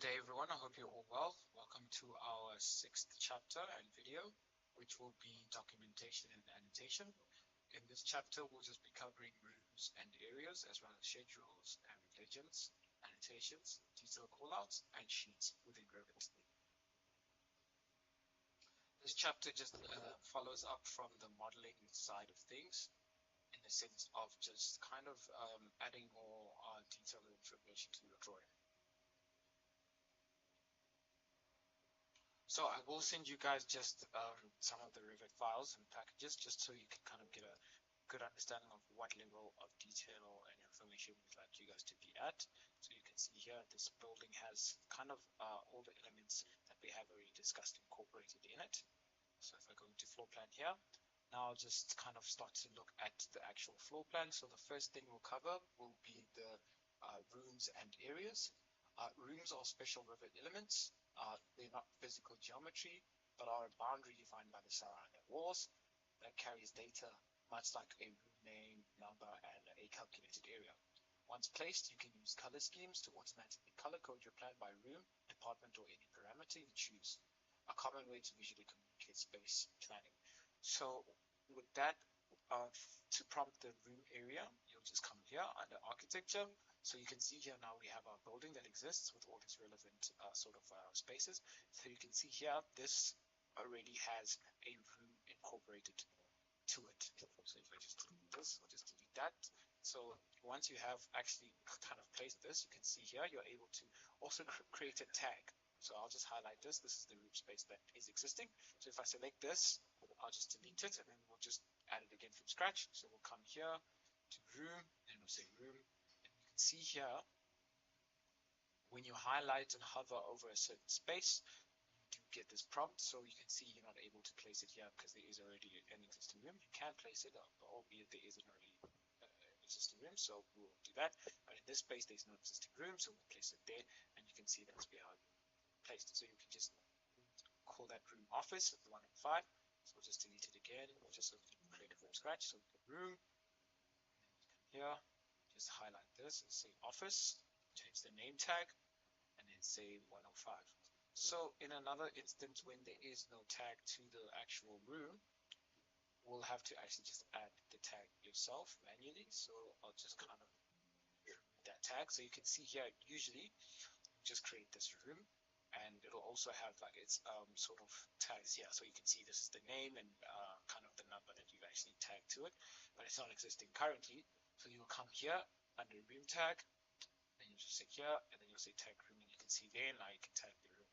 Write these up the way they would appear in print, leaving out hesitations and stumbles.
Good day everyone, I hope you're all well. Welcome to our 6th chapter and video, which will be documentation and annotation. In this chapter, we'll just be covering rooms and areas, as well as schedules and legends, annotations, detail callouts, and sheets within Revit. This chapter just follows up from the modeling side of things, in the sense of just kind of adding more detailed information to your drawing. So I will send you guys just some of the Revit files and packages, just so you can kind of get a good understanding of what level of detail and information we'd like you guys to be at. So you can see here, this building has kind of all the elements that we have already discussed incorporated in it. So if I go into floor plan here, now I'll just kind of start to look at the actual floor plan. So the first thing we'll cover will be the rooms and areas. Rooms are special Revit elements. They're not physical geometry, but are a boundary defined by the surrounding walls that carries data, much like a room name, number, and a calculated area. Once placed, you can use color schemes to automatically color code your plan by room, department, or any parameter you choose. A common way to visually communicate space planning. So with that, to prompt the room area, you'll just come here under architecture. So you can see here now we have our building that exists with all these relevant spaces. So you can see here, this already has a room incorporated to it. So if I just delete this, I'll just delete that. So once you have actually kind of placed this, you can see here, you're able to also create a tag. So I'll just highlight this. This is the room space that is existing. So if I select this, I'll just delete it, and then we'll just add it again from scratch. So we'll come here to room, and we'll say room. See here, when you highlight and hover over a certain space, you do get this prompt. So you can see you're not able to place it here because there is already an existing room. You can place it, albeit there isn't already existing room, so we'll do that. But in this space, there's no existing room, so we'll place it there, and you can see that's where I placed it. So you can just call that room office at the 1 and 5. So we'll just delete it again, just so we can create it from scratch. So room, here. Just highlight this and say office, change the name tag, and then say 105. So in another instance, when there is no tag to the actual room, we'll have to actually just add the tag yourself manually. So I'll just kind of remove that tag. So you can see here, usually just create this room, and it'll also have like its sort of tags here. So you can see this is the name and kind of the number that you've actually tagged to it, but it's not existing currently. So you'll come here under room tag, and you'll just say here, and then you'll say tag room, and you can see there now you can tag the room.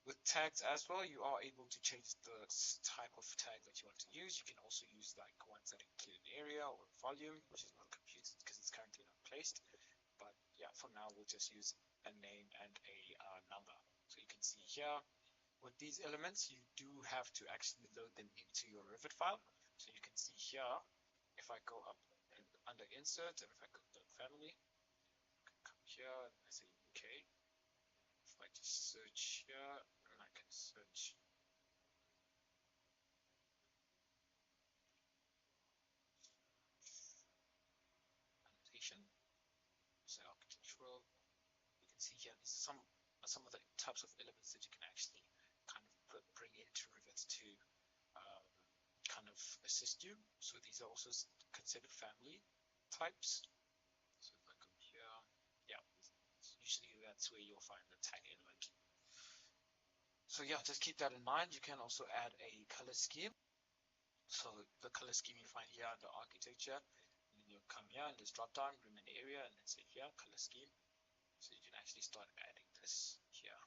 With tags as well, you are able to change the type of tag that you want to use. You can also use like ones that include an area or volume, which is not computed because it's currently not placed. But yeah, for now we'll just use a name and a number. So you can see here, with these elements, you do have to actually load them into your Revit file. So you can see here, if I go up and under insert, and if I go to family, I can come here and I say UK. If I just search here, and I can search annotation, say architectural. You can see here, these are some of the types of elements that you can actually kind of bring into Revit to kind of assist you. So these are also considered family types. So if I come here, yeah, usually that's where you'll find the tag element. So yeah, just keep that in mind. You can also add a color scheme. So the color scheme you find here under architecture, and then you'll come here and just drop down room and area, and then say here color scheme. So you can actually start adding this here.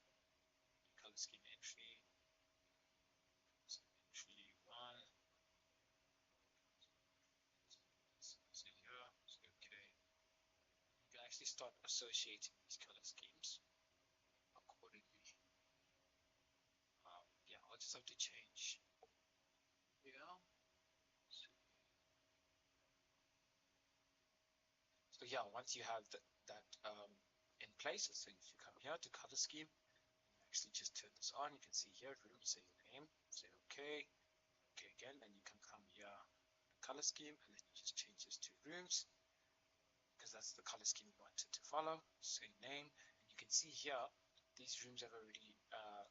Color scheme entry. So entry 1. So here, so okay. You can actually start associating these color schemes accordingly. Yeah, I'll just have to change here. So yeah, once you have that in place, so if you come here to color scheme, you actually just turn this on. You can see here, room, say your name, say okay, okay again, then you can come here, color scheme, and then you just change this to rooms, because that's the color scheme you wanted to follow. Say name, and you can see here, these rooms have already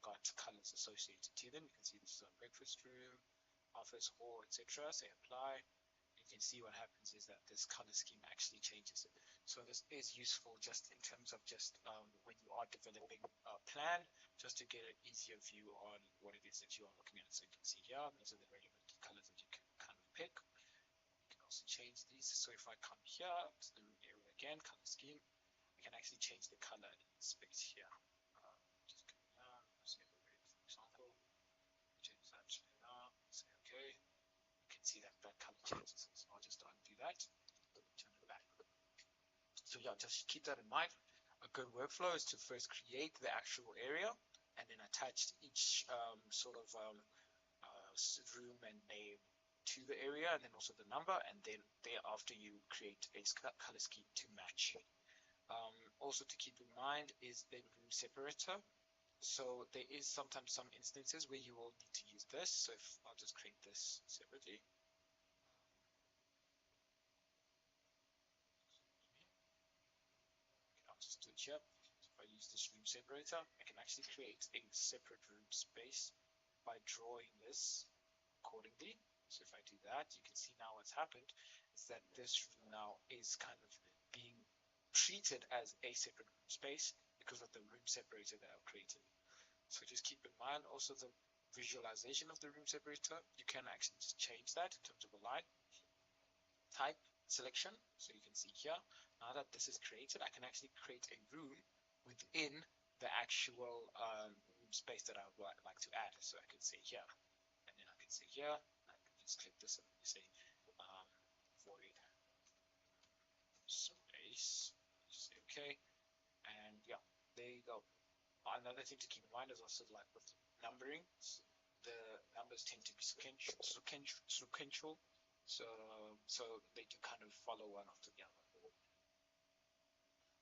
got colors associated to them. You can see this is a breakfast room, office, hall, etc. Say apply. You can see what happens is that this color scheme actually changes it. So this is useful just in terms of just when you are developing a plan, just to get an easier view on what it is that you are looking at. So you can see here, these are the relevant colors that you can kind of pick. You can also change these. So if I come here to the room area again, color scheme, I can actually change the color in the space here. Just come down, say the red, for example. Change that to now. Say okay. You can see that that color changes. So I'll just undo that. Turn it back. So yeah, just keep that in mind. A good workflow is to first create the actual area and then attach each sort of room and name to the area, and then also the number, and then thereafter you create a color scheme to match. Also to keep in mind is the room separator. So there is sometimes some instances where you will need to use this. So if I'll just create this separately. I'll just do it here. So if I use this room separator, I can actually create a separate room space by drawing this accordingly. So if I do that, you can see now what's happened is that this room now is kind of being treated as a separate room space because of the room separator that I've created. So just keep in mind also the visualization of the room separator. You can actually just change that in terms of a line type selection. So you can see here, now that this is created, I can actually create a room within the actual room space that I would like to add. So I can say here, and then I can say here, I can just click this and say void space. Just say okay, and yeah, there you go. Another thing to keep in mind is also like with numbering, the numbers tend to be sequential, so they do kind of follow one after the other.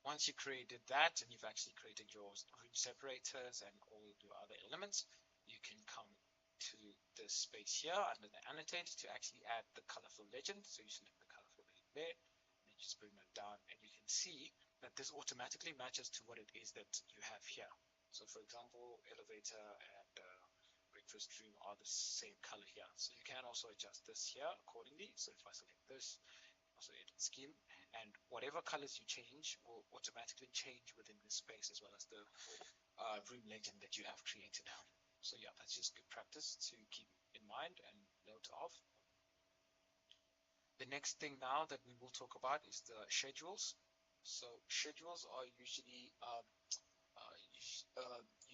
Once you created that and you've actually created your room separators and all your other elements, you can come to this space here under the annotate to actually add the colorful legend. So you select the colorful legend there, and you just bring that down, and you can see that this automatically matches to what it is that you have here. So for example, elevator and breakfast room are the same color here. So you can also adjust this here accordingly. So if I select this, also edit scheme, and whatever colors you change will automatically change within this space as well as the room legend that you have created. So yeah, that's just good practice to keep in mind and note of. The next thing now that we will talk about is the schedules. So schedules are usually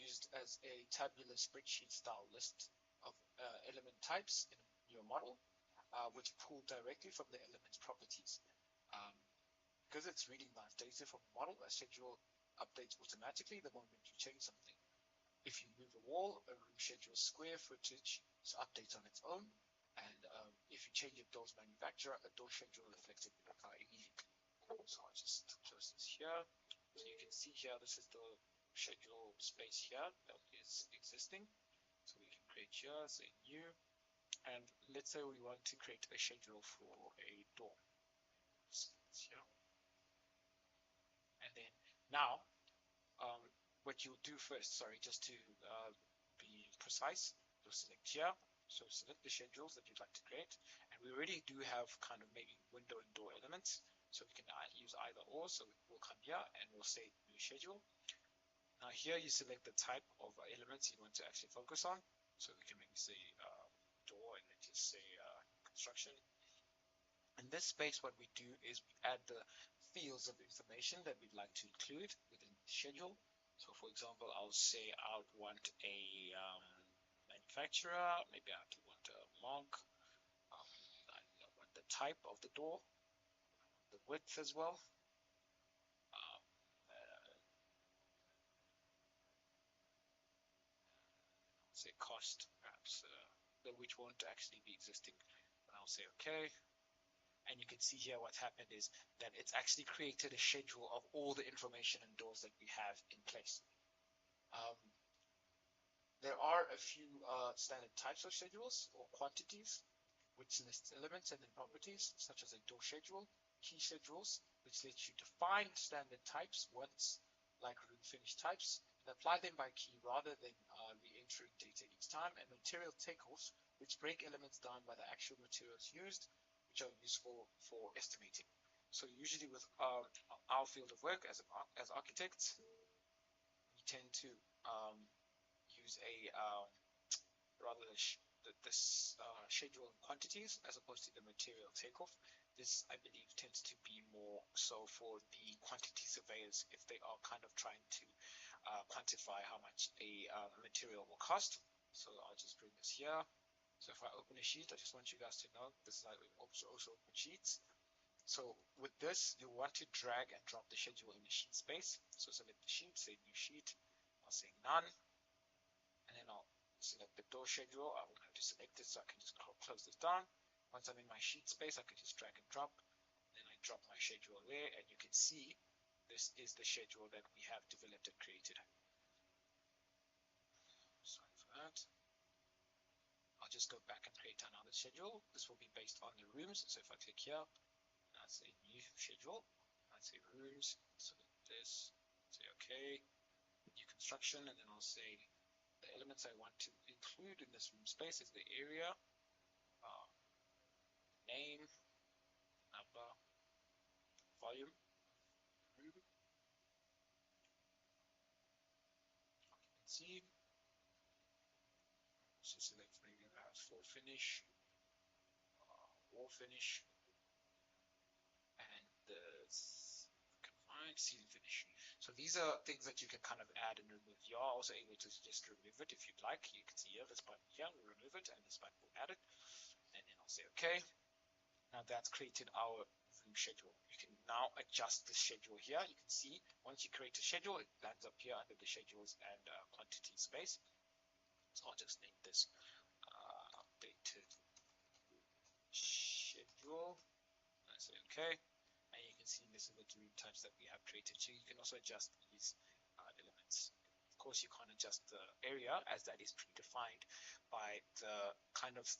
used as a tabular spreadsheet style list of element types in your model, which pull directly from the element's properties. Because it's reading live data from the model, a schedule updates automatically the moment you change something. If you move a wall, a room schedule square footage updates on its own, and if you change a door's manufacturer, a door schedule reflects it immediately. So I'll just close this here. So you can see here, this is the schedule space here that is existing. So we can create here, say new, and let's say we want to create a schedule for a door. Here. And then now, what you'll do first, just to be precise, you'll select here. So select the schedules that you'd like to create, and we already do have kind of maybe window and door elements, so we can use either or. So we'll come here and we'll say new schedule. Now here you select the type of elements you want to actually focus on. So we can maybe say door, and then just say construction. In this space, what we do is we add the fields of information that we'd like to include within the schedule. So for example, I'll say I would want a manufacturer, maybe I want a monk, I want the type of the door, the width as well, say cost, perhaps which won't actually be existing, and I'll say okay. And you can see here what's happened is that it's actually created a schedule of all the information and doors that we have in place. There are a few standard types of schedules or quantities, which lists elements and then properties, such as a door schedule, key schedules, which lets you define standard types once, like room finish types, Apply them by key rather than re-entering data each time, and material takeoffs, which break elements down by the actual materials used, which are useful for estimating. So usually with our field of work as architects, we tend to use a rather this schedule quantities as opposed to the material takeoff. This, I believe, tends to be more so for the quantity surveyors if they are kind of trying to quantify how much a material will cost. So I'll just bring this here. So if I open a sheet, I just want you guys to know this is how we also open sheets. So with this, you want to drag and drop the schedule in the sheet space. So select the sheet, say new sheet, I'll say none, and then I'll select the door schedule. I won't have to select it, so I can just close this down. Once I'm in my sheet space, I can just drag and drop. Then I drop my schedule there, and you can see this is the schedule that we have developed and created. Sorry for that. I'll just go back and create another schedule. This will be based on the rooms. So if I click here, I'll say new schedule. I'll say rooms. Select this. Say OK. New construction, and then I'll say the elements I want to include in this room space is the area, name, number, volume, room, occupancy. So select maybe perhaps floor finish, wall finish, and the ceiling finish. So these are things that you can kind of add and remove. You are also able to just remove it if you'd like. You can see here this button here, remove it, and this button will add it. And then I'll say OK. Now that's created our room schedule. You can now adjust the schedule here. You can see once you create a schedule, it lands up here under the schedules and quantity space. So I'll just name this updated schedule. I say OK. And you can see this is the room types that we have created. So you can also adjust these elements. Of course, you can't adjust the area as that is predefined by the kind of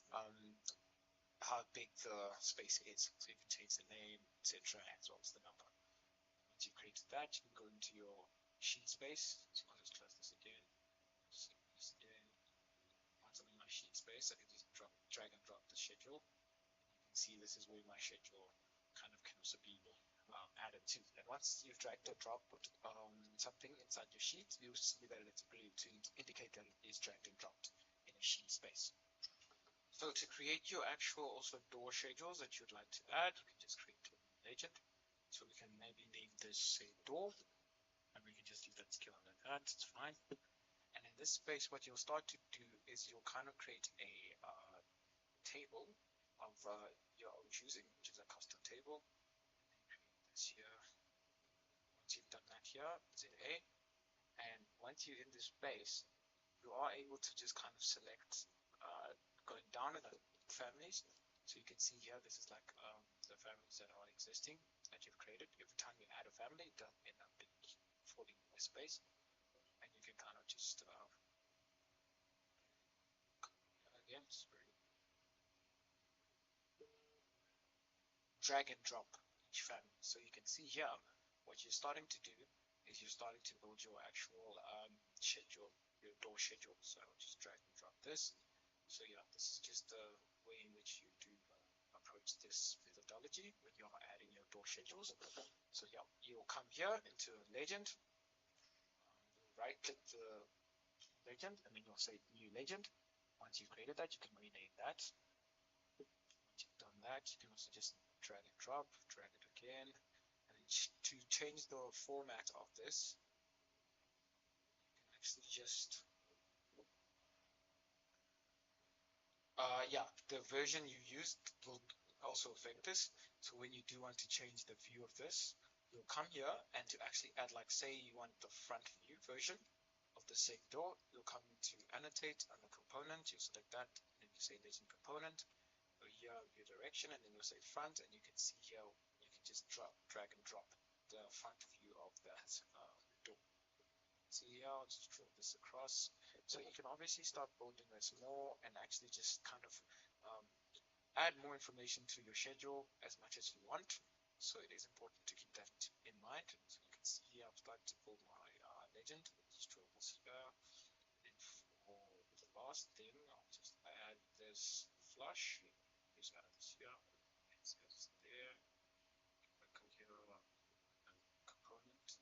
how big the space is. So you can change the name, etc., as well as the number. Once you've created that, you can go into your sheet space. So I'll just close this again. Once I'm in my sheet space, I can just drag and drop the schedule. You can see this is where my schedule kind of can also be added to. And once you've dragged and dropped something inside your sheet, you'll see that it's going to indicate that it is dragged and dropped in a sheet space. So to create your actual also door schedules that you'd like to add, you can just create a legend. So we can maybe name this say door, and we can just leave that skill like that. It's fine. And in this space, what you'll start to do is you'll kind of create a table of your own choosing, which is a custom table. Create this here. Once you've done that here, ZA, and once you're in this space, you are able to just kind of select going down in the families. So you can see here, this is like the families that are existing that you've created. Every time you add a family, it does end up falling in this space, and you can kind of just again, drag and drop each family. So you can see here, what you're starting to do is you're starting to build your actual schedule, your door schedule. So I'll just drag and drop this. So yeah, this is just the way in which you do approach this methodology when you're adding your door schedules. So yeah, you'll come here into legend, right click the legend, and then you'll say new legend. Once you've created that, you can rename that. Once you've done that, you can also just drag and drop, drag it again. And to change the format of this, you can actually just yeah, the version you used will also affect this. So when you do want to change the view of this, you'll come here, and to actually add, like say you want the front view version of the same door, you'll come to annotate on the component, you select that, and then you say legend component, go here, view direction, and then you'll say front, and you can see here, you can just drag and drop the front view of that door. So here, I'll just draw this across. So you can obviously start building this more and actually just kind of add more information to your schedule as much as you want. So it is important to keep that in mind. So you can see here, I've started to build my legend. Just draw this here. And for the last thing, I'll just add this flush. Just add this here. It's there. I go here, component.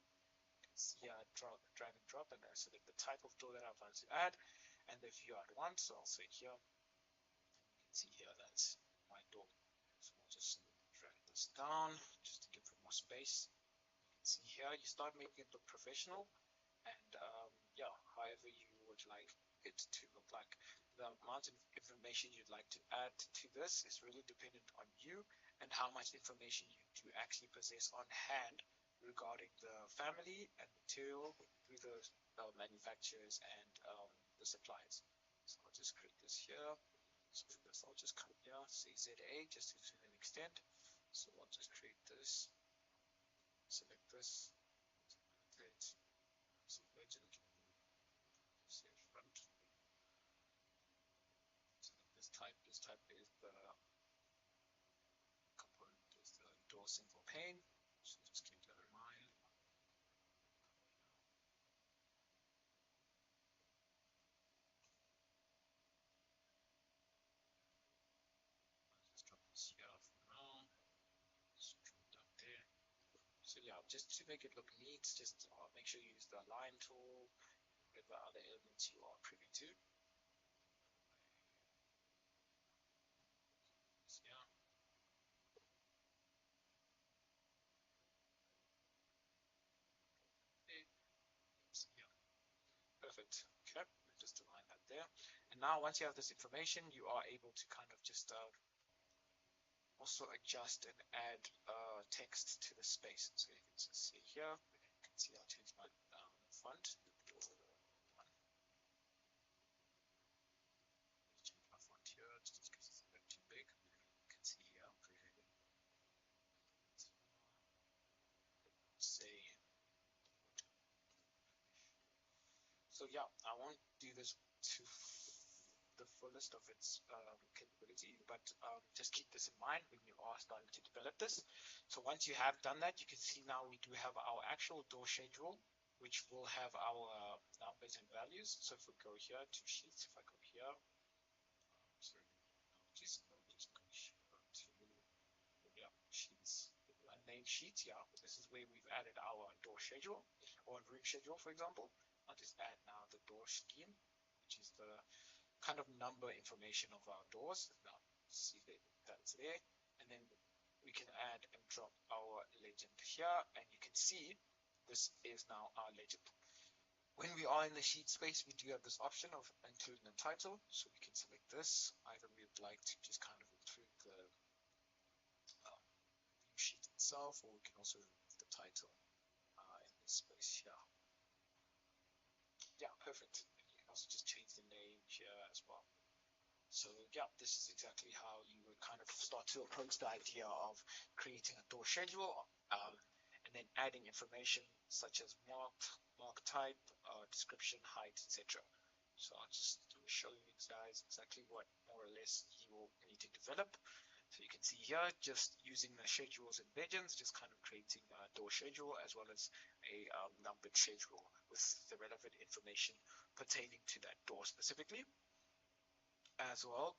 See, drag and drop, and I select the type of door that I want to add, and the view I'd want. So I'll say here. You can see here that's my door. So I'll just drag this down just to give it more space. You can see here you start making it look professional, and yeah, however you would like it to look like. The amount of information you'd like to add to this is really dependent on you and how much information you do actually possess on hand regarding the family and material through the manufacturers and the suppliers. So I'll just create this here. So for this, I'll just come here, say ZA, just to an extent. So I'll just create this, select this, select legend, say front. Select this type is the component, is the door single pane. So just keep that in mind. Just drop this here for now. Just drop it down there. So yeah, just to make it look neat, just make sure you use the align tool, whatever other elements you are privy to. Yeah. Yeah. Perfect. Okay, just align that there. And now once you have this information, you are able to kind of just also adjust and add text to the space. So you can just see here, you can see I'll change my font. Change my font here just because it's a bit too big. You can see here, say. So yeah, I won't do this to the fullest of its capability, but just keep this in mind when you are starting to develop this. So once you have done that, you can see now we do have our actual door schedule, which will have our numbers and values. So if we go here to sheets, if I go here, sorry, just go here to sheets, name sheets. Yeah, this is where we've added our door schedule or room schedule, for example. I'll just add now the door scheme, which is the kind of number information of our doors. Now, see that's there, and then we can add and drop our legend here, and you can see this is now our legend. When we are in the sheet space, we do have this option of including a title, so we can select this. Either we would like to just kind of include the view sheet itself, or we can also remove the title in this space here. Yeah, perfect. And you can also just change the name here as well. So yeah, this is exactly how you would kind of start to approach the idea of creating a door schedule, and then adding information such as mark type, description, height, etc. So I'll just show you guys exactly what more or less you will need to develop. So you can see here, just using the schedules and legends, just kind of creating a door schedule as well as a numbered schedule with the relevant information pertaining to that door specifically. As well,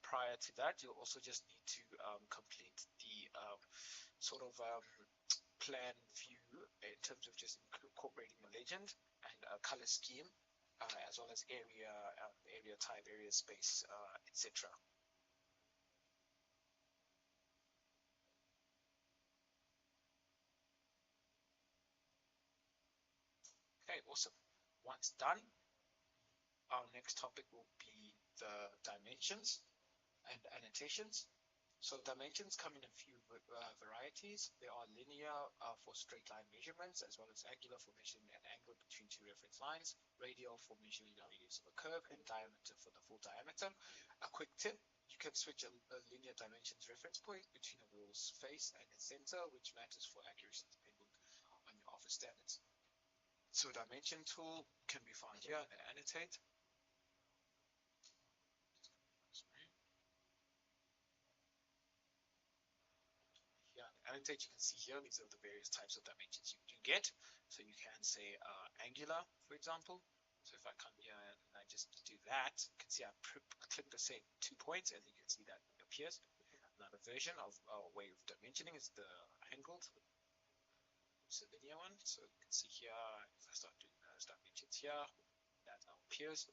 prior to that, you'll also just need to complete the sort of plan view in terms of just incorporating the legend and color scheme, as well as area type, area space, etc. Okay, awesome. Once done, our next topic will be the dimensions and annotations. So dimensions come in a few varieties. There are linear for straight line measurements, as well as angular for measuring an angle between two reference lines, radial for measuring the radius of a curve, and diameter for the full diameter. A quick tip, you can switch a linear dimensions reference point between a wall's face and its center, which matters for accuracy depending on your office standards. So dimension tool can be found here and annotate. annotate, you can see here, these are the various types of dimensions you can get. So you can say angular, for example. So if I come here and I just do that, you can see I click the same 2 points, and you can see that it appears. Another version of way of dimensioning is the angled. It's a linear one. So you can see here, if I start doing those dimensions here, that now appears.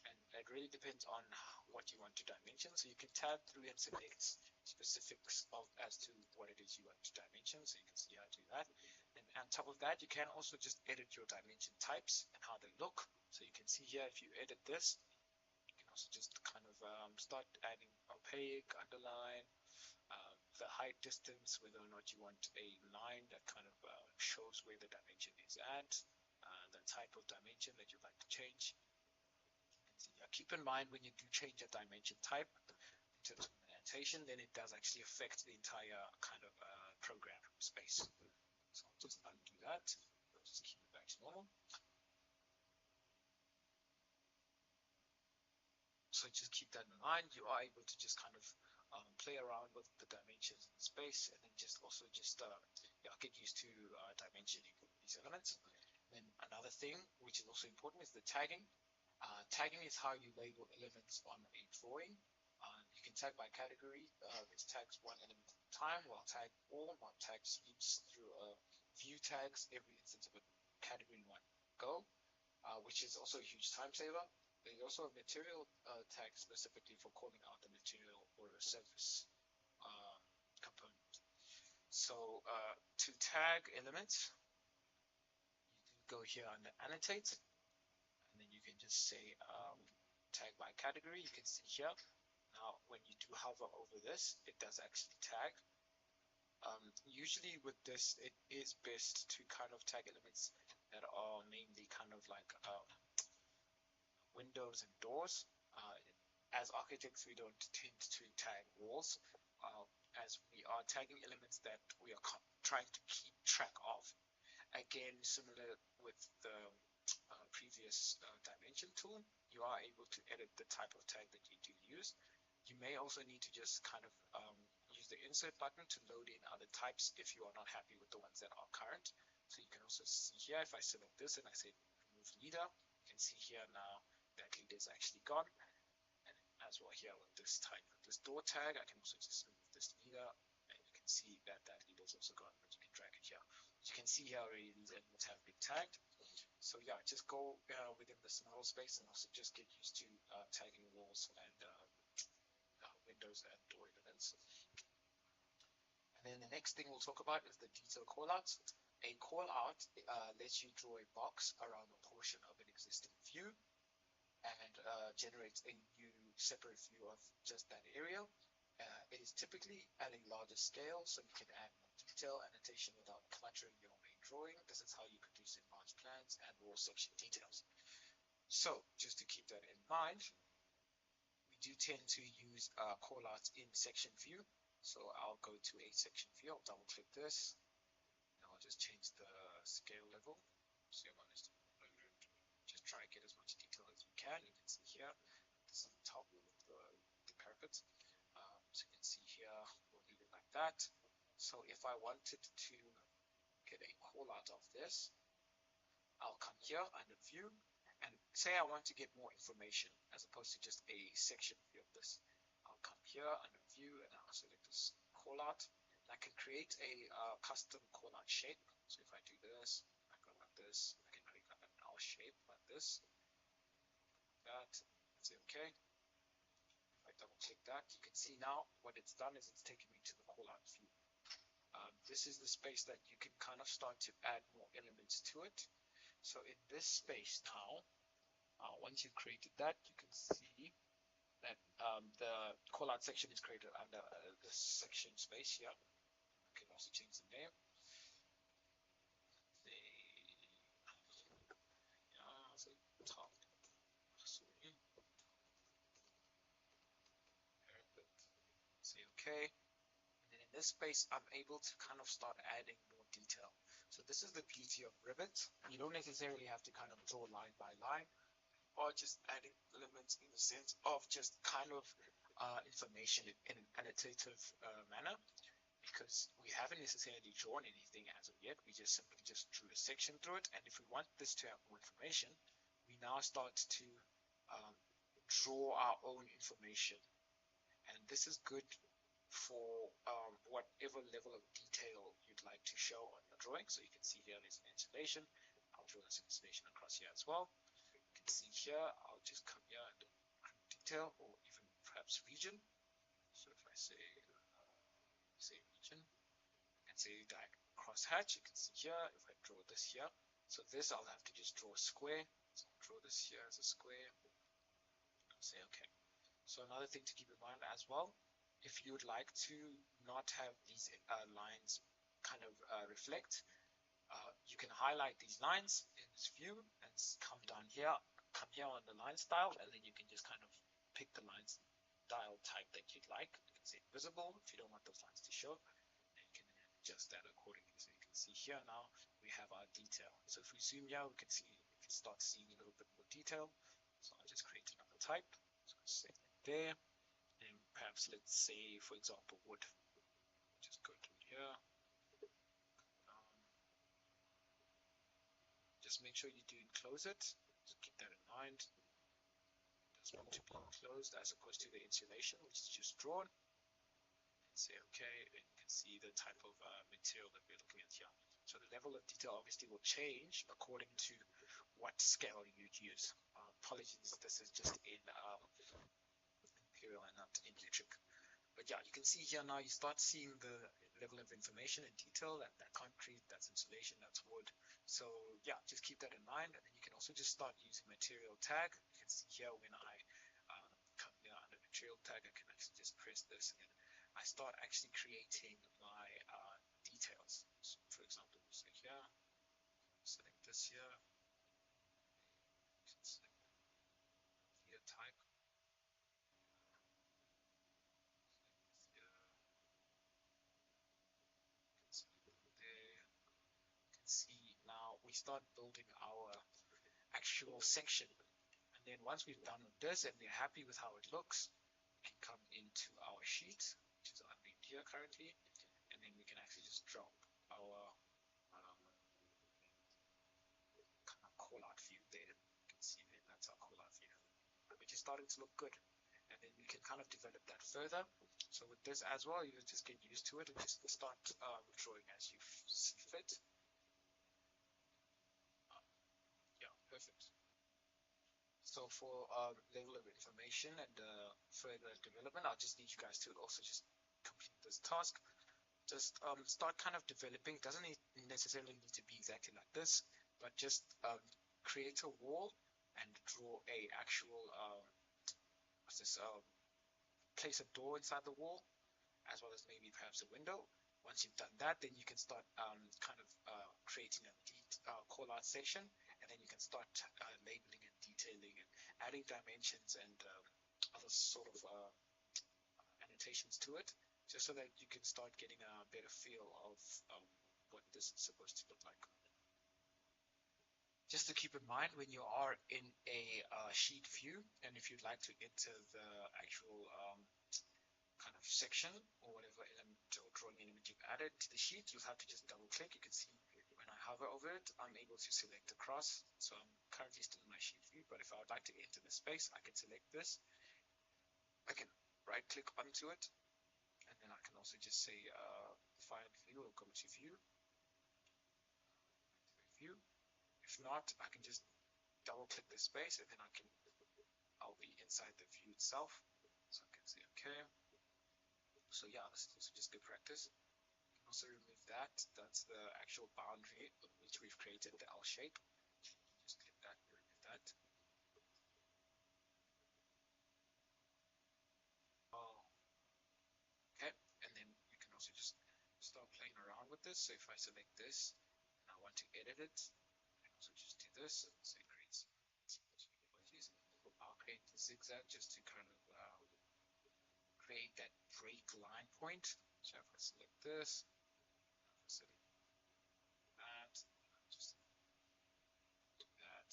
And it really depends on what you want to dimension. So you can tab through and select specifics as to what it is you want to dimension. So you can see how to do that. And on top of that, you can also just edit your dimension types and how they look. So you can see here, if you edit this, you can also just kind of start adding opaque, underline, the height, distance, whether or not you want a line that kind of shows where the dimension is at, the type of dimension that you'd like to change. Keep in mind, when you do change a dimension type in terms of annotation, then it does actually affect the entire kind of program space. So I'll just undo that. I'll just keep it back to normal. So just keep that in mind. You are able to just kind of play around with the dimensions in space, and then just also just get used to dimensioning these elements. Then another thing which is also important is the tagging. Tagging is how you label elements on a drawing. You can tag by category, which tags one element at a time, while tag all, not tag sweeps through view tags every instance of a category in one go, which is also a huge time saver. There's also a material tag specifically for calling out the material or a surface component. So to tag elements, you go here under annotate, and then you can just say tag by category. You can see here. Now, when you do hover over this, it does actually tag. Usually with this, it is best to kind of tag elements that are mainly kind of like windows and doors. As architects, we don't tend to tag walls, as we are tagging elements that we are trying to keep track of. Again, similar with the previous dimension tool, you are able to edit the type of tag that you do use. You may also need to just kind of use the insert button to load in other types if you are not happy with the ones that are current. So you can also see here, if I select this and I say remove leader, you can see here now that leader is actually gone. And as well here with this type, this door tag, I can also just remove this leader, and you can see that that leader is also gone, but you can drag it here. As you can see here already, these elements have been tagged. So yeah, just go within the small space and also just get used to tagging walls and windows and door elements. And then the next thing we'll talk about is the detail callouts. A callout lets you draw a box around a portion of an existing view and generates a new separate view of just that area. It is typically at a larger scale, so you can add more detail annotation without cluttering your main drawing. This is how you produce enlarged plans and raw section details. So just to keep that in mind, we do tend to use callouts in section view. So I'll go to a section view, I'll double click this, and I'll just change the scale level. So I want to just try and get as much detail as we can. You can see here, this is on top of the parapet. So you can see here, we'll leave it like that. So if I wanted to get a call out of this, I'll come here under view and say I want to get more information as opposed to just a section view of this. I'll come here under view and I'll select this call out. And I can create a custom call out shape. So if I do this, I go like this, I can create like an L shape like this. That's okay. If I double click that, you can see now what it's done is it's taken me to the call out view. This is the space that you can kind of start to add more elements to it. So in this space now, once you've created that, you can see that the callout section is created under this section space here. I can also change the name. Top. Say okay. And then in this space, I'm able to kind of start adding more detail. So this is the beauty of Revit. You don't necessarily have to kind of draw line by line, or just adding elements in the sense of just kind of information in an annotative manner. because we haven't necessarily drawn anything as of yet. We just simply just drew a section through it. And if we want this to have more information, we now start to um, draw our own information. And this is good for whatever level of detail you'd like to show on your drawing. So you can see here there's an installation. I'll draw this installation across here as well. You can see here, I'll just come here and detail, or even perhaps region. So if I say region and say cross hatch, you can see here, if I draw this here, so this I'll have to just draw a square. So I'll draw this here as a square. I'll say okay. So another thing to keep in mind as well, if you would like to not have these lines kind of reflect, you can highlight these lines in this view and come down here, come here on the line style, and then you can just kind of pick the line style type that you'd like. You can say invisible if you don't want those lines to show, and you can adjust that accordingly. So you can see here now we have our detail. So if we zoom here, we can start seeing a little bit more detail. So I'll just create another type. So say there, and perhaps let's say, for example, wood. Just go through here. Just make sure you do enclose it. So keep that in mind. It does want to be enclosed as opposed to the insulation, which is just drawn. And say okay, and you can see the type of material that we're looking at here. So the level of detail obviously will change according to what scale you'd use. Apologies, this is just in imperial and not in metric. But yeah, you can see here now you start seeing the level of information and detail, that concrete, that's insulation, that's wood. So yeah, just keep that in mind. And then you can also just start using material tag. You can see here when I come here under material tag, I can actually just press this and I start actually creating my details. So for example, say here, select this here, select the type. See now we start building our actual section, and then once we've done this and we're happy with how it looks, we can come into our sheet, which is unnamed here currently, and then we can actually just drop our kind of call out view there. You can see there, that's our call out view, which is starting to look good. And then we can kind of develop that further. So with this as well, you just get used to it and just start drawing as you see fit. Perfect. So for level of information and further development, I'll just need you guys to also just complete this task. Just start kind of developing. Doesn't necessarily need to be exactly like this, but just create a wall and draw a actual place a door inside the wall, as well as maybe perhaps a window. Once you've done that, then you can start kind of creating a call out section, and then you can start labeling and detailing and adding dimensions and other sort of annotations to it, just so that you can start getting a better feel of what this is supposed to look like. Just to keep in mind, when you are in a sheet view, and if you'd like to enter the actual kind of section or whatever element or drawing element you've added to the sheet, you'll have to just double click. You can see when I hover over it, I'm able to select across. So I'm currently still in my sheet view, but if I would like to enter the space, I can select this. I can right click onto it, and then I can also just say file view or go to view. If not, I can just double click the space, and then I'll be inside the view itself. So I can say okay. So yeah, this is just good practice. You can also remove that. That's the actual boundary which we've created, the L shape. Just click that, remove that. Okay, and then you can also just start playing around with this. So if I select this and I want to edit it, I can also just do this. So it creates, I'll create the zigzag just to kind of create that break line point. So if I select this, select that, just do that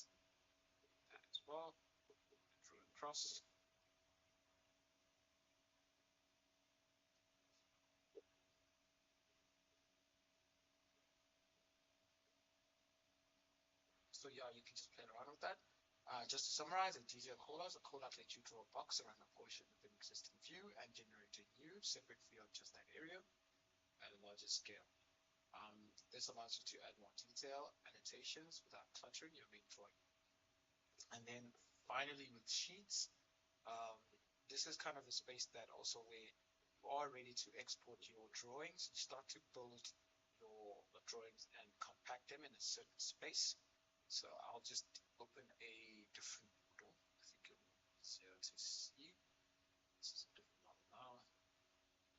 as well, and draw it across. yeah, you can just play around with that. Just to summarize, a detail callout. A callout lets you draw a box around a portion of an existing view and generate a new separate view of just that area at a larger scale. This allows you to add more detail, annotations without cluttering your main drawing. And then finally with sheets, um, this is kind of a space that also where you are ready to export your drawings. You start to build your drawings and compact them in a certain space. So I'll just open a different model. I think it will be easier to see. This is a different model now.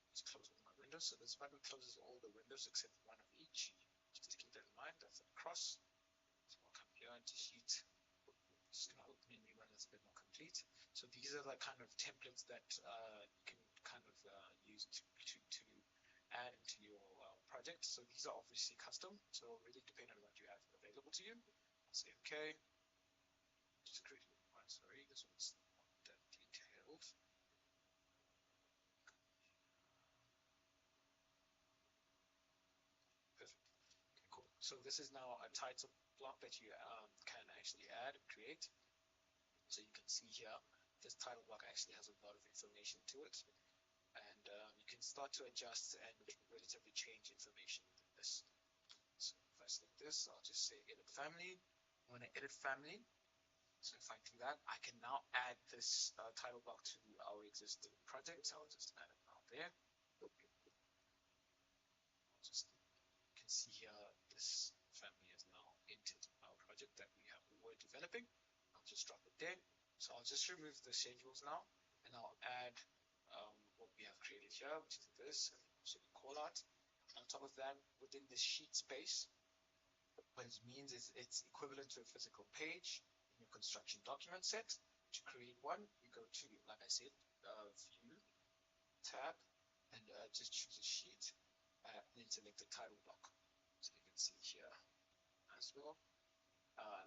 Let's close all my windows. So this button closes all the windows except one of each. Just to keep that in mind, that's a cross. So I'll come here into sheet. Just going to open a new one that's a bit more complete. So these are the kind of templates that you can kind of use to add into your project. So these are obviously custom, so it'll really depend on what you have available to you. I'll say okay. Just create a new one. Sorry, this one's not that detailed. Perfect. Okay, cool. So this is now a title block that you can actually add and create. So you can see here, this title block actually has a lot of information to it. And you can start to adjust and relatively change information within this. So if I select this, I'll just say edit family. I'm going to edit family. So if I do that, I can now add this title block to our existing project. So I'll just add it now there. You can see here, this family is now entered our project that we're developing. I'll just drop it there. So I'll just remove the schedules now, and I'll add what we have created here, which is this, and also the callout. On top of that, within the sheet space, what it means is it's equivalent to a physical page in your construction document set. To create one, you go to, like I said, View, Tab, and just choose a sheet, and then select the title block. So you can see here as well.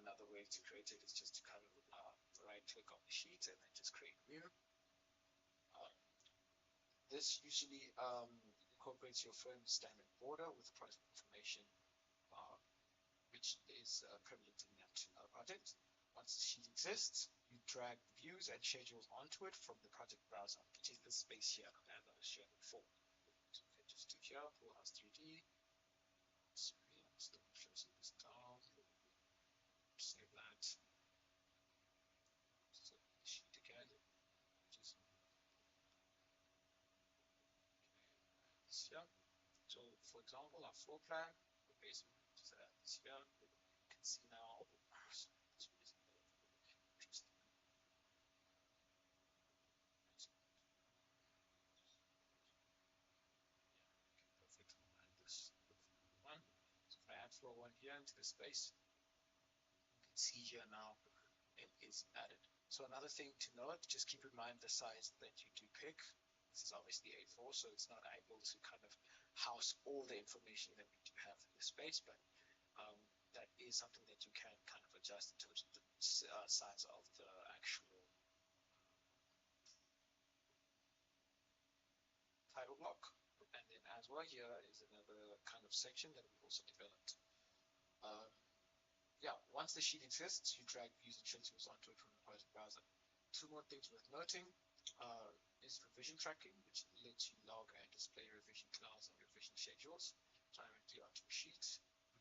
Another way to create it is just to kind of right click on the sheet and then just create new. This usually incorporates your firm's standard border with project information, which is prevalent in that project. Once the sheet exists, you drag views and schedules onto it from the project browser, which is this space here, as I was showing before. So you can just do here, Buildathon 3D. Sorry, I'm still closing this down. Save that. So the sheet again. Just here. So for example, our floor plan, the basement is here. You can see now. Perfect. And this one. So if I add floor one here into the space, you can see here now it is added. So another thing to note, just keep in mind the size that you do pick. This is obviously A4, so it's not able to kind of house all the information that we do have in the space, but that is something that you can kind of adjust in terms of the size of the actual title block. And then as well, here is another kind of section that we've also developed. Yeah, once the sheet exists, you drag views and schedules onto it from the project browser. Two more things worth noting is revision tracking, which lets you log and display revision clouds and revision schedules directly onto your sheet.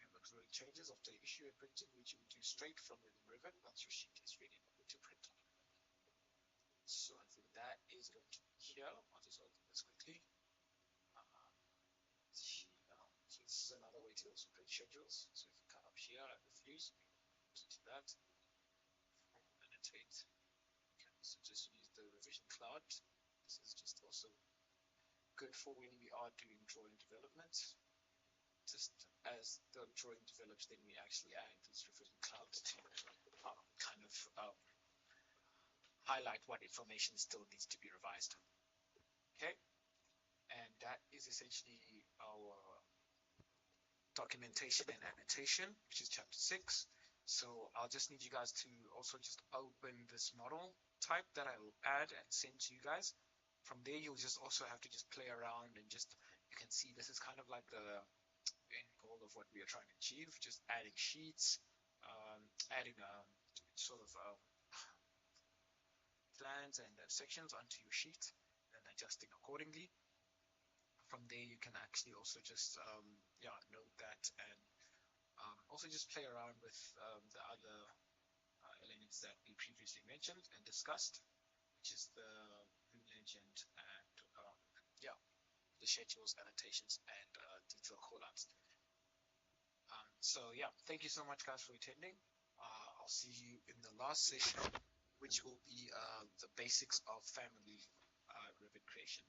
Remember, drawing changes after issue and printing, which you will do straight from within Revit once your sheet is ready to print on. So I think that is going to be here. I'll just open this quickly. So this is another way to also print schedules. So if you come up here at the views, to that, annotate. Okay, so just use the revision cloud. This is just also good for when we are doing drawing development. Just as the drawing develops, then we actually add this revision cloud to kind of highlight what information still needs to be revised. Okay, and that is essentially our documentation and annotation, which is chapter 6. So I'll just need you guys to also just open this model type that I will add and send to you guys. From there, you'll just also have to just play around and just, you can see this is kind of like the end goal of what we are trying to achieve, just adding sheets, adding sort of plans and sections onto your sheet and adjusting accordingly. From there, you can actually also just note that, and also just play around with the other elements that we previously mentioned and discussed, which is the view legend and the schedules, annotations, and detail callouts. So thank you so much, guys, for attending. I'll see you in the last session, which will be the basics of family Revit creation.